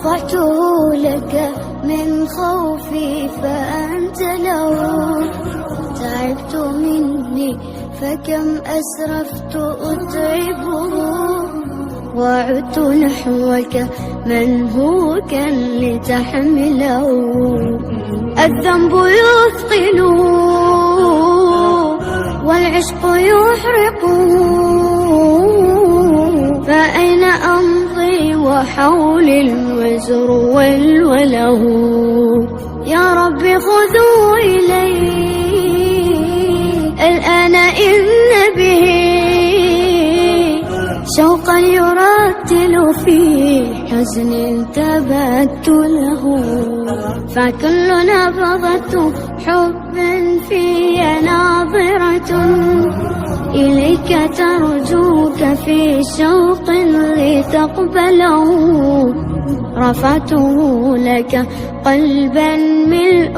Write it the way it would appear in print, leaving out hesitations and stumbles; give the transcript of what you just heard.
رفعته لك من خوفي فأنت له. تعبت مني فكم أسرفت أتعبه، وعدت نحوك منهوكا لتحمله. الذنب يثقل والعشق يحرق، فأين أمضي وحولي الوزر والوله. يا رب خذوا إلي الآن إن به شوقا يرتل في حزن تبت له. فكل نبضة حب في ناظرة إليك ترجوك في شوق لتقبله. رفعته لك قلبا ملء